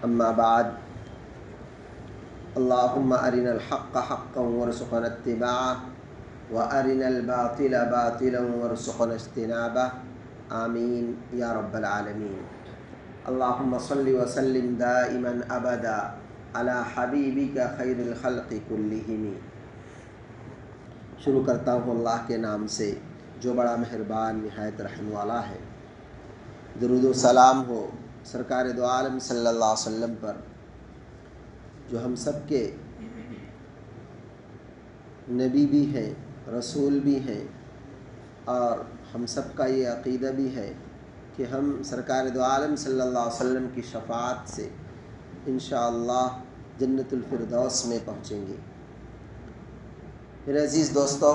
اما بعد اللهم ارنا الحق حقا وارزقنا اتباعه وارنا الباطل باطلا وارزقنا اجتنابه آمین یا رب العالمین۔ اللهم صل وسلم دائما ابدا على حبیبک خیر الخلق کلہم۔ شروع کرتا ہوں اللہ کے نام سے جو بڑا مہربان نہایت رحم والا ہے۔ درود و سلام ہو سرکار دو عالم صلی اللہ علیہ وسلم پر، جو ہم سب کے نبی بھی ہیں، رسول بھی ہیں، اور ہم سب کا یہ عقیدہ بھی ہے کہ ہم سرکار دو عالم صلی اللہ علیہ وسلم کی شفاعت سے انشاءاللہ جنت الفردوس میں پہنچیں گے۔ میرے عزیز دوستو،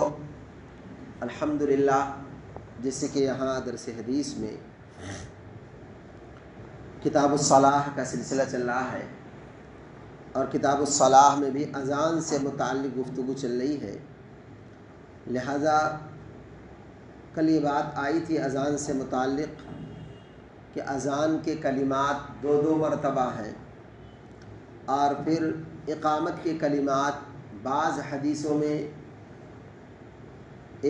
الحمدللہ، جیسے کہ یہاں درس حدیث میں کتاب الصلاح کا سلسلہ چل رہا ہے، اور کتاب الصلاح میں بھی اذان سے متعلق گفتگو چل رہی ہے، لہذا کل یہ بات آئی تھی اذان سے متعلق کہ اذان کے کلمات دو مرتبہ ہیں، اور پھر اقامت کے کلمات بعض حدیثوں میں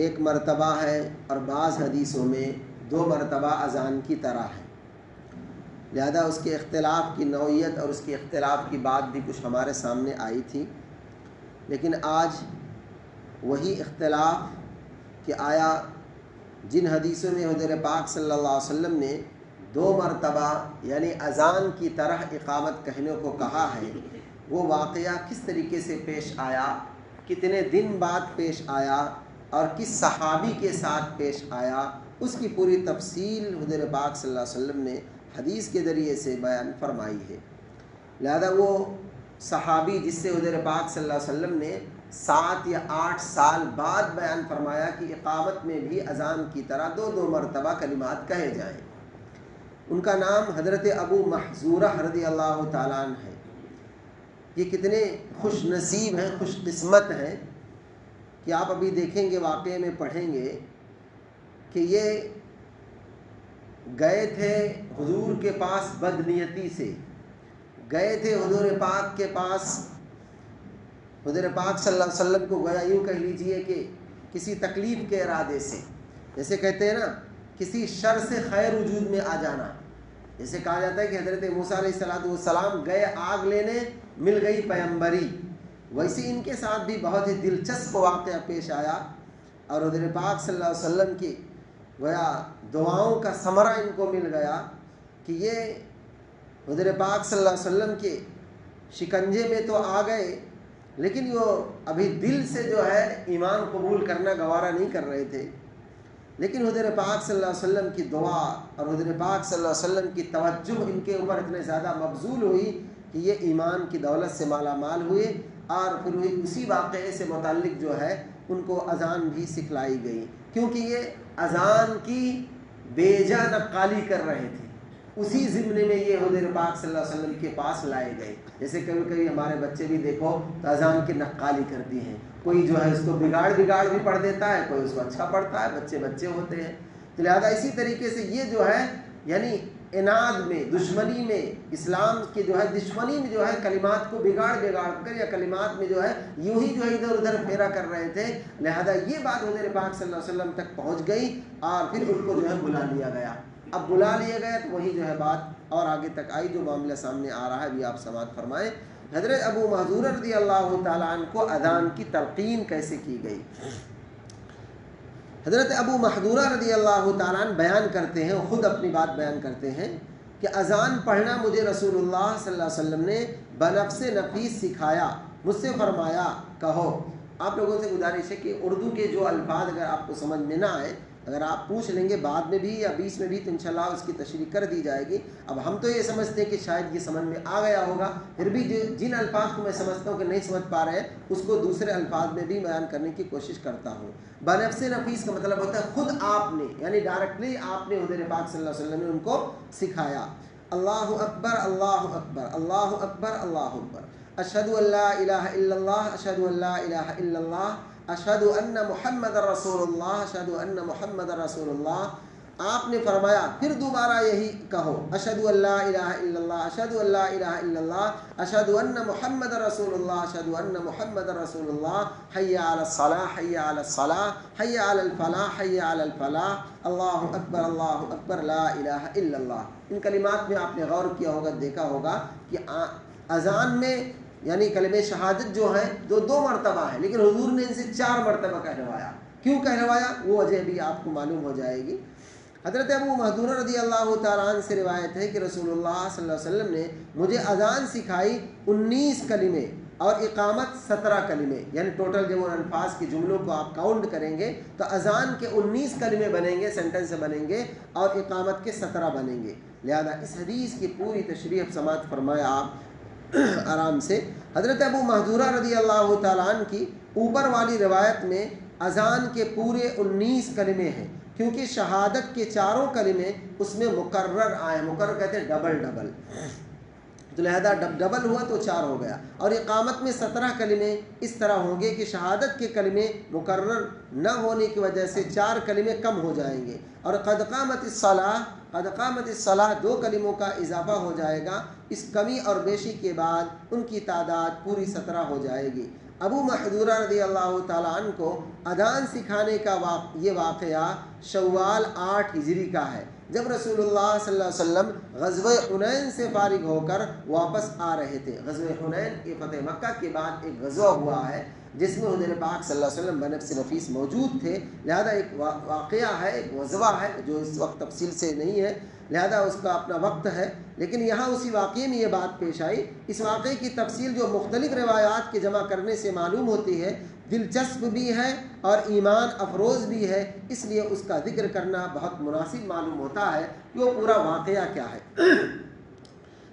ایک مرتبہ ہے اور بعض حدیثوں میں 2 مرتبہ اذان کی طرح ہے، لہذا اس کے اختلاف کی نوعیت اور اس کے اختلاف کی بات بھی کچھ ہمارے سامنے آئی تھی۔ لیکن آج وہی اختلاف کہ آیا جن حدیثوں میں حضور پاک صلی اللہ علیہ وسلم نے 2 مرتبہ یعنی اذان کی طرح اقامت کہنے کو کہا ہے، وہ واقعہ کس طریقے سے پیش آیا، کتنے دن بعد پیش آیا اور کس صحابی کے ساتھ پیش آیا، اس کی پوری تفصیل حضور پاک صلی اللہ علیہ وسلم نے حدیث کے ذریعے سے بیان فرمائی ہے۔ لہذا وہ صحابی جس سے حضور پاک صلی اللہ علیہ وسلم نے 7 یا 8 سال بعد بیان فرمایا کہ اقامت میں بھی اذان کی طرح 2 مرتبہ کلمات کہے جائیں، ان کا نام حضرت ابو محذورہ رضی اللہ تعالیٰ عنہ ہے۔ یہ کتنے خوش نصیب ہیں، خوش قسمت ہیں کہ آپ ابھی دیکھیں گے، واقعے میں پڑھیں گے کہ یہ گئے تھے حضور کے پاس بدنیتی سے، گئے تھے حضور پاک کے پاس، حضور پاک صلی اللہ علیہ وسلم کو گویا یوں کہہ لیجئے کہ کسی تکلیف کے ارادے سے، جیسے کہتے ہیں نا کسی شر سے خیر وجود میں آ جانا، جیسے کہا جاتا ہے کہ حضرت موسیٰ علیہ السلام گئے آگ لینے، مل گئی پیمبری، ویسے ان کے ساتھ بھی بہت ہی دلچسپ واقعہ پیش آیا، اور حضور پاک صلی اللہ علیہ وسلم کی گویا دعاؤں کا ثمرہ ان کو مل گیا کہ یہ حضور پاک صلی اللہ علیہ وسلم کے شکنجے میں تو آ گئے، لیکن وہ ابھی دل سے جو ہے ایمان قبول کرنا گوارا نہیں کر رہے تھے، لیکن حضور پاک صلی اللہ علیہ وسلم کی دعا اور حضور پاک صلی اللہ علیہ وسلم کی توجہ ان کے اوپر اتنے زیادہ مبذول ہوئی کہ یہ ایمان کی دولت سے مالا مال ہوئے، اور پھر اسی واقعے سے متعلق جو ہے ان کو اذان بھی سکھلائی گئی، کیونکہ یہ اذان کی بیجا نقالی کر رہے تھے، اسی ضمن میں یہ حضور پاک صلی اللہ علیہ وسلم کے پاس لائے گئے۔ جیسے کبھی کبھی ہمارے بچے بھی دیکھو تو اذان کی نقالی کرتی ہیں، کوئی جو ہے اس کو بگاڑ بھی پڑھ دیتا ہے، کوئی اس کو اچھا پڑھتا ہے، بچے ہوتے ہیں، تو لہٰذا اسی طریقے سے یہ جو ہے یعنی اناد میں، دشمنی میں، اسلام کے جو ہے دشمنی میں جو ہے کلمات کو بگاڑ کر یا کلمات میں جو ہے یوں ہی جو ہے ادھر ادھر پھیرا کر رہے تھے، لہذا یہ بات حضور پاک صلی اللہ علیہ وسلم تک پہنچ گئی، اور پھر ان کو جو ہے بلا لیا گیا۔ اب بلا لیے گئے تو وہی جو ہے بات اور آگے تک آئی، جو معاملہ سامنے آ رہا ہے بھی آپ سماعت فرمائیں۔ حضرت ابو محذورہ رضی اللہ تعالیٰ عنہ کو اذان کی تلقین کیسے کی گئی؟ حضرت ابو محذورہ رضی اللہ تعالیٰ عنہ بیان کرتے ہیں، خود اپنی بات بیان کرتے ہیں کہ اذان پڑھنا مجھے رسول اللہ صلی اللہ علیہ وسلم نے بنفس نفیس سکھایا، مجھ سے فرمایا کہو۔ آپ لوگوں سے گزارش ہے کہ اردو کے جو الفاظ اگر آپ کو سمجھ میں نہ آئے، اگر آپ پوچھ لیں گے بعد میں بھی یا بیچ میں بھی تو انشاءاللہ اس کی تشریح کر دی جائے گی۔ اب ہم تو یہ سمجھتے ہیں کہ شاید یہ سمجھ میں آ گیا ہوگا، پھر بھی جن الفاظ کو میں سمجھتا ہوں کہ نہیں سمجھ پا رہے ہیں اس کو دوسرے الفاظ میں بھی بیان کرنے کی کوشش کرتا ہوں۔ بنفس نفیس کا مطلب ہوتا ہے خود آپ نے، یعنی ڈائریکٹلی آپ نے حضور پاک صلی اللہ علیہ وسلم نے ان کو سکھایا۔ اللہ اکبر اللہ اکبر اللہ اکبر اللہ اکبر، اشہد ان لا الہ الا اللہ اشہد ان لا الہ الا اللہ اشہد ان محمد رسول اللہ اشہد ان محمد رسول اللہ آپ نے فرمایا پھر دوبارہ یہی کہو، اشہدو ان لا الہ الا اللہ، اشہدو ان لا الہ الا اللہ، اشہدو ان محمد رسول اللہ، اشہدو ان محمد رسول اللہ، حی علی الصلاۃ، حی علی الصلاۃ، حی علی الفلاح، حی علی الفلاح، اللہ اکبر اللہ اکبر، لا الہ الا اللہ۔ ان کلمات میں آپ نے غور کیا ہوگا، دیکھا ہوگا کہ اذان میں یعنی کلمہ شہادت جو ہے دو مرتبہ ہے، لیکن حضور نے ان سے 4 مرتبہ کہلوایا۔ کیوں کہلوایا وہ وجہ بھی آپ کو معلوم ہو جائے گی۔ حضرت ابو محذورہ رضی اللہ تعالیٰ عنہ سے روایت ہے کہ رسول اللہ صلی اللہ علیہ وسلم نے مجھے اذان سکھائی 19 کلمے اور اقامت 17 کلمے، یعنی ٹوٹل جب ان الفاظ کے جملوں کو آپ کاؤنٹ کریں گے تو اذان کے 19 کلمے بنیں گے، سینٹنس بنیں گے، اور اقامت کے 17 بنیں گے۔ لہذا اس حدیث کی پوری تشریح سماعت فرمایا آپ آرام سے۔ حضرت ابو محذورہ رضی اللہ تعالیٰ عنہ کی اوپر والی روایت میں اذان کے پورے 19 کلمے ہیں، کیونکہ شہادت کے 4 کلمے اس میں مکرر آئے، مکرر کہتے ہیں ڈبل ڈبل، تو لہذا ڈبل ہوا تو 4 ہو گیا، اور اقامت میں 17 کلمے اس طرح ہوں گے کہ شہادت کے کلمے مکرر نہ ہونے کی وجہ سے 4 کلمے کم ہو جائیں گے، اور قد قامت الصلاۃ، قد قامت الصلاۃ 2 کلموں کا اضافہ ہو جائے گا، اس کمی اور بیشی کے بعد ان کی تعداد پوری 17 ہو جائے گی۔ ابو محذورہ رضی اللہ تعالیٰ عنہ کو اذان سکھانے کا یہ واقعہ شوال 8 ہجری کا ہے، جب رسول اللہ صلی اللہ علیہ وسلم غزوہ حنین سے فارغ ہو کر واپس آ رہے تھے۔ غزوہ حنین یہ فتح مکہ کے بعد ایک غزوہ ہوا ہے جس میں حضور پاک صلی اللہ علیہ وسلم بنفس نفیس موجود تھے، لہذا ایک واقعہ ہے، ایک غزوہ ہے جو اس وقت تفصیل سے نہیں ہے، لہذا اس کا اپنا وقت ہے، لیکن یہاں اسی واقعے میں یہ بات پیش آئی۔ اس واقعے کی تفصیل جو مختلف روایات کے جمع کرنے سے معلوم ہوتی ہے، دلچسپ بھی ہے اور ایمان افروز بھی ہے، اس لیے اس کا ذکر کرنا بہت مناسب معلوم ہوتا ہے کہ وہ پورا واقعہ کیا ہے۔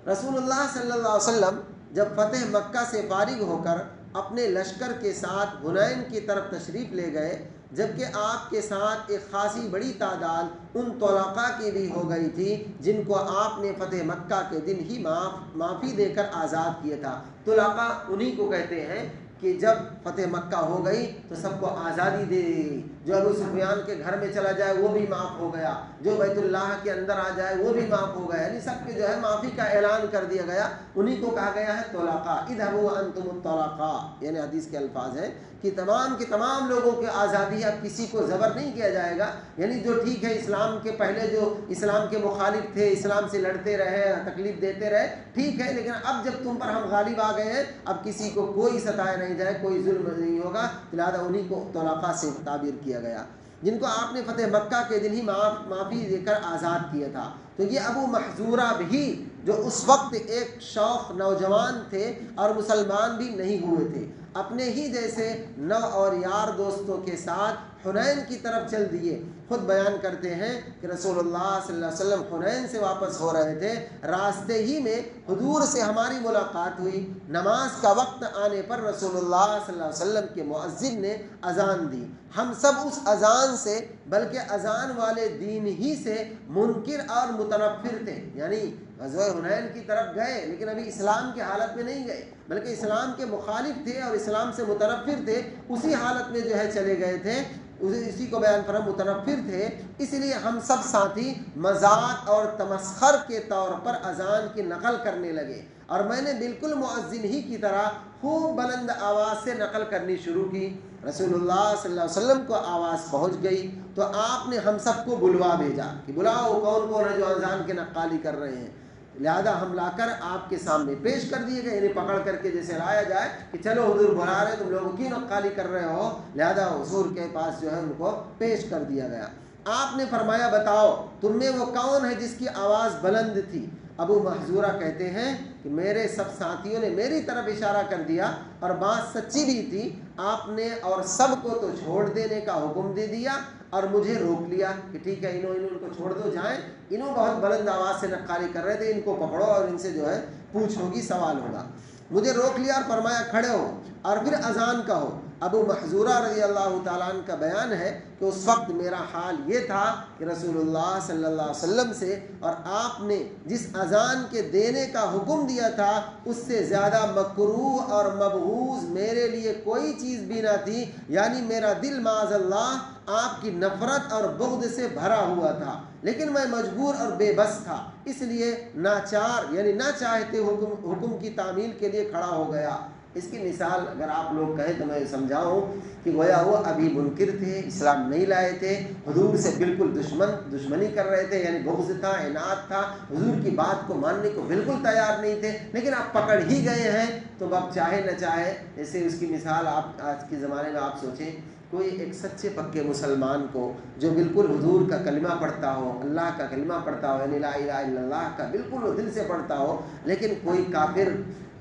رسول اللہ صلی اللہ علیہ وسلم جب فتح مکہ سے فارغ ہو کر اپنے لشکر کے ساتھ حنین کی طرف تشریف لے گئے، جبکہ آپ کے ساتھ ایک خاصی بڑی تعداد ان طلقاء کی بھی ہو گئی تھی جن کو آپ نے فتح مکہ کے دن ہی معافی دے کر آزاد کیا تھا۔ طلقاء انہی کو کہتے ہیں کہ جب فتح مکہ ہو گئی تو سب کو آزادی دے دی، جو ابو سفیان کے گھر میں چلا جائے وہ بھی معاف ہو گیا، جو بیت اللہ کے اندر آ جائے وہ بھی معاف ہو گیا، یعنی سب کے جو ہے معافی کا اعلان کر دیا گیا، انہی کو کہا گیا ہے طلقاء۔ اذهبوا انتم الطلقاء، یعنی حدیث کے الفاظ ہیں کہ تمام کے تمام لوگوں کی آزادی ہے، اب کسی کو زبر نہیں کیا جائے گا، یعنی جو ٹھیک ہے اسلام کے پہلے جو اسلام کے مخالف تھے، اسلام سے لڑتے رہے، تکلیف دیتے رہے، ٹھیک ہے، لیکن اب جب تم پر ہم غالب آ گئے ہیں اب کسی کو کوئی ستایا نہیں جائے، کوئی ظلم نہیں ہوگا، لہٰذا انہی کو طلقاء سے تعبیر کیا گیا، جن کو آپ نے فتح مکہ کے دن ہی معافی دے کر آزاد کیا تھا۔ تو یہ ابو محذورہ بھی جو اس وقت ایک شوخ نوجوان تھے اور مسلمان بھی نہیں ہوئے تھے، اپنے ہی جیسے نو اور یار دوستوں کے ساتھ حنین کی طرف چل دیے۔ خود بیان کرتے ہیں کہ رسول اللہ صلی اللہ علیہ وسلم حنین سے واپس ہو رہے تھے، راستے ہی میں حضور سے ہماری ملاقات ہوئی، نماز کا وقت آنے پر رسول اللہ صلی اللہ علیہ وسلم کے مؤذن نے اذان دی، ہم سب اس اذان سے بلکہ اذان والے دین ہی سے منکر اور متنفر تھے، یعنی غزوہ حنین کی طرف گئے لیکن ابھی اسلام کی حالت میں نہیں گئے، بلکہ اسلام کے مخالف تھے اور اسلام سے متنفر تھے، اسی حالت میں جو ہے چلے گئے تھے، اسی کو بیان فرم متنفر تھے، اس لیے ہم سب ساتھی مذاق اور تمسخر کے طور پر اذان کی نقل کرنے لگے، اور میں نے بالکل مؤذن ہی کی طرح خوب بلند آواز سے نقل کرنی شروع کی۔ رسول اللہ صلی اللہ علیہ وسلم کو آواز پہنچ گئی تو آپ نے ہم سب کو بلوا بھیجا کہ بلاؤ کون کون ہے جو اذان کی نقالی کر رہے ہیں، لہذا ہم لا کر آپ کے سامنے پیش کر دیے گئے، انہیں پکڑ کر کے جیسے لایا جائے کہ چلو حضور بلا رہے تم لوگوں کی نقالی کر رہے ہو، لہذا حضور کے پاس جو ہے ان کو پیش کر دیا گیا۔ آپ نے فرمایا بتاؤ تم میں وہ کون ہے جس کی آواز بلند تھی؟ ابو محذورہ کہتے ہیں کہ میرے سب ساتھیوں نے میری طرف اشارہ کر دیا اور بات سچی بھی تھی، آپ نے اور سب کو تو چھوڑ دینے کا حکم دے دیا اور مجھے روک لیا کہ ٹھیک ہے ان کو چھوڑ دو جائیں، انہوں بہت بلند آواز سے نقالی کر رہے تھے، ان کو پکڑو اور ان سے جو ہے پوچھ ہوگی، سوال ہوگا۔ مجھے روک لیا اور فرمایا کھڑے ہو اور پھر اذان کہو۔ ابو محذورہ رضی اللہ تعالیٰ عنہ کا بیان ہے کہ اس وقت میرا حال یہ تھا کہ رسول اللہ صلی اللہ علیہ وسلم سے اور آپ نے جس اذان کے دینے کا حکم دیا تھا اس سے زیادہ مکروہ اور مبغوض میرے لیے کوئی چیز بھی نہ تھی، یعنی میرا دل معاذ اللہ آپ کی نفرت اور بغض سے بھرا ہوا تھا، لیکن میں مجبور اور بے بس تھا، اس لیے ناچار یعنی نہ چاہتے حکم کی تعمیل کے لیے کھڑا ہو گیا۔ اس کی مثال اگر آپ لوگ کہیں تو میں سمجھاؤں کہ گویا وہ ابھی منکر تھے، اسلام نہیں لائے تھے، حضور سے بالکل دشمنی کر رہے تھے، یعنی بغض تھا، عناد تھا، حضور کی بات کو ماننے کو بالکل تیار نہیں تھے، لیکن آپ پکڑ ہی گئے ہیں تو اب چاہے نہ چاہے، جیسے اس کی مثال آپ آج کے زمانے میں آپ سوچیں، کوئی ایک سچے پکے مسلمان کو جو بالکل حضور کا کلمہ پڑھتا ہو، اللہ کا کلمہ پڑھتا ہو، یعنی لا الہ الا اللہ کا بالکل وہ دل سے پڑھتا ہو، لیکن کوئی کافر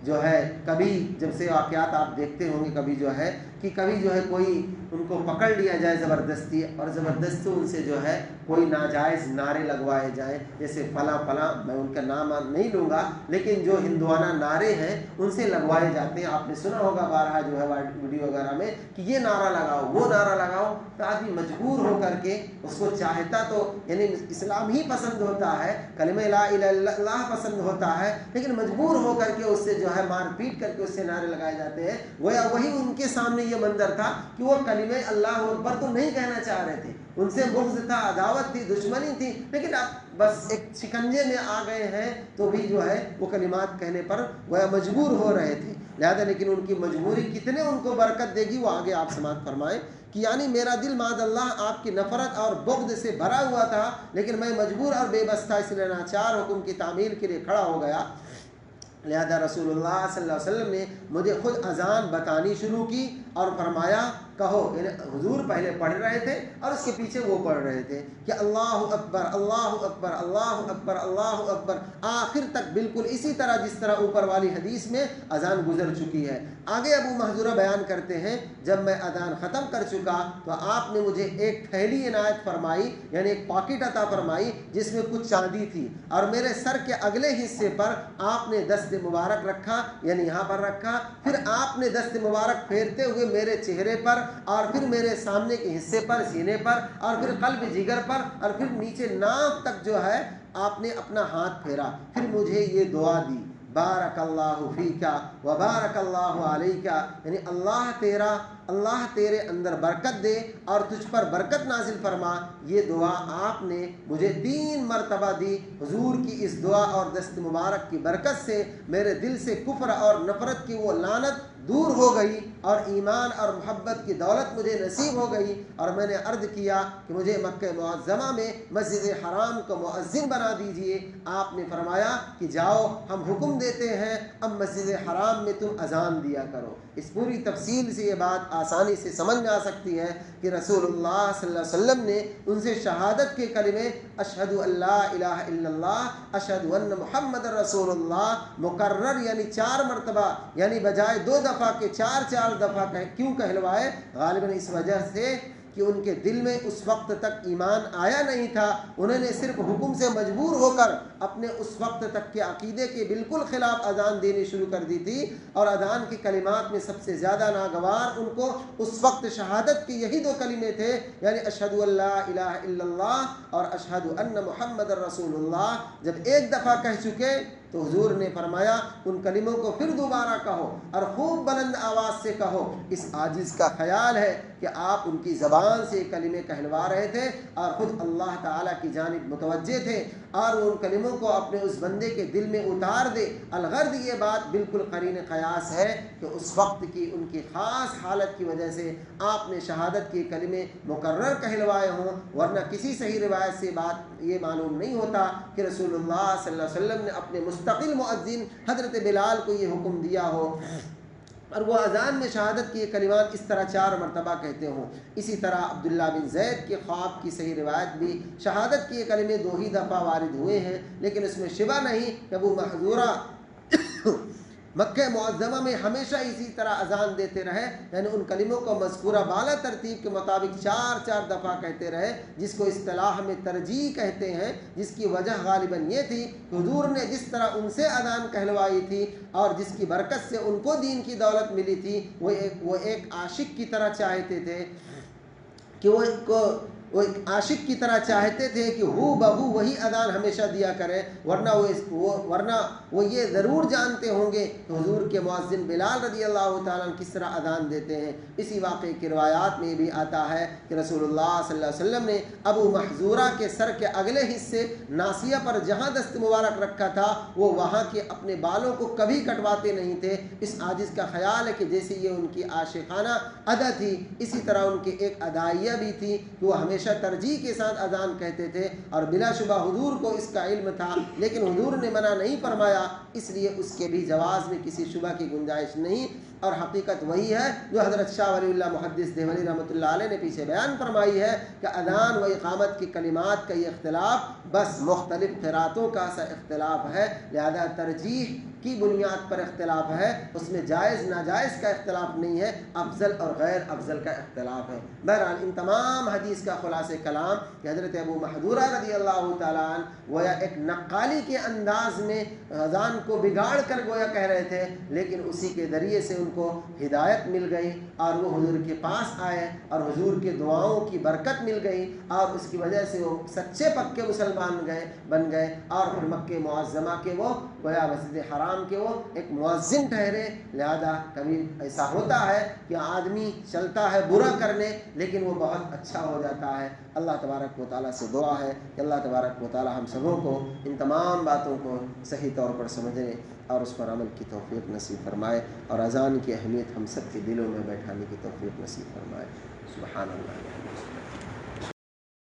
جو ہے کبھی جب سے واقعات آپ دیکھتے ہوں گے کبھی جو ہے کوئی ان کو پکڑ لیا جائے زبردستی، اور زبردستی ان سے جو ہے کوئی ناجائز نعرے لگوائے جائیں، جیسے فلاں فلاں، میں ان کا نام نہیں لوں گا، لیکن جو ہندوانہ نعرے ہیں ان سے لگوائے جاتے ہیں۔ آپ نے سنا ہوگا بارہا جو ہے ویڈیو وغیرہ میں کہ یہ نعرہ لگاؤ، وہ نعرہ لگاؤ، تو آدمی مجبور ہو کر کے اس کو چاہتا تو یعنی اسلام ہی پسند ہوتا ہے، کلمہ لا الہ الا اللہ پسند ہوتا ہے، لیکن مجبور ہو کر کے اس سے جو ہے مار پیٹ کر کے اس سے نعرے لگائے جاتے ہیں۔ وہی ان کے سامنے یہ منظر تھا کہ وہ کلمہ اللہ اکبر تو نہیں کہنا چاہ رہے تھے، ان سے بغض تھا، عداوت تھی، دشمنی تھی، لیکن اب بس ایک شکنجے میں آ گئے ہیں تو بھی جو ہے وہ کلمات کہنے پر وہ مجبور ہو رہے تھے، لہذا لیکن ان کی مجبوری کتنے ان کو برکت دے گی وہ آگے آپ سماعت فرمائیں کہ یعنی میرا دل معاذ اللہ آپ کی نفرت اور بغض سے بھرا ہوا تھا، لیکن میں مجبور اور بے بس تھا، اس لیے ناچار حکم کی تعمیل کے لیے کھڑا ہو گیا۔ لہذا رسول اللہ صلی اللہ علیہ وسلم نے مجھے خود اذان بتانی شروع کی اور فرمایا کہو، یعنی حضور پہلے پڑھ رہے تھے اور اس کے پیچھے وہ پڑھ رہے تھے کہ اللہ اکبر اللہ اکبر اللہ اکبر اللہ اکبر، آخر تک بالکل اسی طرح جس طرح اوپر والی حدیث میں اذان گزر چکی ہے۔ آگے ابو محذورہ بیان کرتے ہیں جب میں اذان ختم کر چکا تو آپ نے مجھے ایک تھیلی عنایت فرمائی، یعنی ایک پاکٹ عطا فرمائی جس میں کچھ چاندی تھی، اور میرے سر کے اگلے حصے پر آپ نے دست مبارک رکھا، یعنی یہاں پر رکھا، پھر آپ نے دست مبارک پھیرتے ہوئے میرے چہرے پر اور پھر میرے سامنے کے حصے پر، سینے پر، اور پھر قلب جگر پر، اور پھر نیچے ناک تک جو ہے آپ نے اپنا ہاتھ پھیرا، پھر مجھے یہ دعا دی، بارک اللہ فیکا وبارک اللہ علیکا، یعنی اللہ تیرے اندر برکت دے اور تجھ پر برکت نازل فرما۔ یہ دعا آپ نے مجھے 3 مرتبہ دی۔ حضور کی اس دعا اور دست مبارک کی برکت سے میرے دل سے کفر اور نفرت کی وہ لعنت دور ہو گئی اور ایمان اور محبت کی دولت مجھے نصیب ہو گئی، اور میں نے عرض کیا کہ مجھے مکہ معظمہ میں مسجد حرام کو مؤذن بنا دیجئے۔ آپ نے فرمایا کہ جاؤ، ہم حکم دیتے ہیں اب مسجد حرام میں تم اذان دیا کرو۔ اس پوری تفصیل سے یہ بات آسانی سے سمجھ میں آ سکتی ہے کہ رسول اللہ صلی اللہ علیہ وسلم نے ان سے شہادت کے کلمے اشہد ان لا الہ الا اللہ اشہد ان محمد رسول اللہ مکرر یعنی 4 مرتبہ، یعنی بجائے 2 دفعہ کے 4 دفعہ کیوں کہلوائے؟ غالباً اس وجہ سے کہ ان کے دل میں اس وقت تک ایمان آیا نہیں تھا، انہوں نے صرف حکم سے مجبور ہو کر اپنے اس وقت تک کے عقیدے کے بالکل خلاف اذان دینی شروع کر دی تھی، اور اذان کی کلمات میں سب سے زیادہ ناگوار ان کو اس وقت شہادت کے یہی 2 کلمے تھے، یعنی اشہد ان لا الہ الا اللہ اور اشہد ان محمد رسول اللہ۔ جب ایک دفعہ کہہ چکے تو حضور نے فرمایا ان کلموں کو پھر دوبارہ کہو اور خوب بلند آواز سے کہو۔ اس عاجز کا خیال ہے کہ آپ ان کی زبان سے کلمے کہلوا رہے تھے اور خود اللہ تعالیٰ کی جانب متوجہ تھے، اور ان کلموں کو اپنے اس بندے کے دل میں اتار دے۔ الغرض یہ بات بالکل قرین قیاس ہے کہ اس وقت کی ان کی خاص حالت کی وجہ سے آپ نے شہادت کے کلمے مکرر کہلوائے ہوں، ورنہ کسی صحیح روایت سے بات یہ معلوم نہیں ہوتا کہ رسول اللہ صلی اللہ علیہ وسلم نے اپنے مستقل مؤذن حضرت بلال کو یہ حکم دیا ہو اور وہ اذان میں شہادت کی یہ کلمات اس طرح 4 مرتبہ کہتے ہوں۔ اسی طرح عبداللہ بن زید کے خواب کی صحیح روایت بھی شہادت کی یہ کلمے 2 ہی دفعہ وارد ہوئے ہیں، لیکن اس میں شبہ نہیں کہ ابو محذورہ مکہ معظمہ میں ہمیشہ اسی طرح اذان دیتے رہے، یعنی ان کلموں کو مذکورہ بالا ترتیب کے مطابق 4 دفعہ کہتے رہے، جس کو اصطلاح میں ترجیح کہتے ہیں، جس کی وجہ غالباً یہ تھی کہ حضور نے جس طرح ان سے اذان کہلوائی تھی اور جس کی برکت سے ان کو دین کی دولت ملی تھی، وہ ایک عاشق کی طرح چاہتے تھے کہ وہ ایک عاشق کی طرح چاہتے تھے کہ ہو بہو وہی اذان ہمیشہ دیا کرے، ورنہ وہ یہ ضرور جانتے ہوں گے کہ حضور کے مؤذن بلال رضی اللہ تعالیٰ عنہ کس طرح اذان دیتے ہیں۔ اسی واقعے کی روایات میں بھی آتا ہے کہ رسول اللہ صلی اللہ علیہ وسلم نے ابو محذورہ کے سر کے اگلے حصے ناصیہ پر جہاں دست مبارک رکھا تھا وہ وہاں کے اپنے بالوں کو کبھی کٹواتے نہیں تھے۔ اس عاجز کا خیال ہے کہ جیسے یہ ان کی عاشقانہ ادا تھی، اسی طرح ان کی ایک ادائیہ بھی تھی کہ وہ ہمیشہ ترجیح کے ساتھ اذان کہتے تھے، اور بلا شبہ حضور کو اس کا علم تھا، لیکن حضور نے منع نہیں فرمایا، اس لیے اس کے بھی جواز میں کسی شبہ کی گنجائش نہیں۔ اور حقیقت وہی ہے جو حضرت شاہ ولی اللہ محدث دہلوی رحمۃ اللہ علیہ نے پیچھے بیان فرمائی ہے کہ اذان و اقامت کی کلمات کا یہ اختلاف بس مختلف قراتوں کا سا اختلاف ہے، لہذا ترجیح کی بنیاد پر اختلاف ہے، اس میں جائز ناجائز کا اختلاف نہیں ہے، افضل اور غیر افضل کا اختلاف ہے۔ بہرحال ان تمام حدیث کا خلاصہ کلام کہ حضرت ابو محذورہ رضی اللہ تعالیٰ عنہ گویا ایک نقالی کے انداز میں اذان کو بگاڑ کر گویا کہہ رہے تھے، لیکن اسی کے ذریعے سے ان کو ہدایت مل گئی اور وہ حضور کے پاس آئے اور حضور کے دعاؤں کی برکت مل گئی، اور اس کی وجہ سے وہ سچے پکے مسلمان بن گئے، اور پھر مکہ معظمہ کے وہ گویا مسجد حرام کے وہ ایک مؤذن ٹھہرے۔ لہذا کبھی ایسا ہوتا ہے کہ آدمی چلتا ہے برا کرنے لیکن وہ بہت اچھا ہو جاتا ہے۔ اللہ تبارک و تعالیٰ سے دعا ہے کہ اللہ تبارک و تعالیٰ ہم سبوں کو ان تمام باتوں کو صحیح طور پر سمجھنے اور اس پر عمل کی توفیق نصیب فرمائے، اور اذان کی اہمیت ہم سب کے دلوں میں بیٹھانے کی توفیق نصیب فرمائے۔ سبحان اللہ۔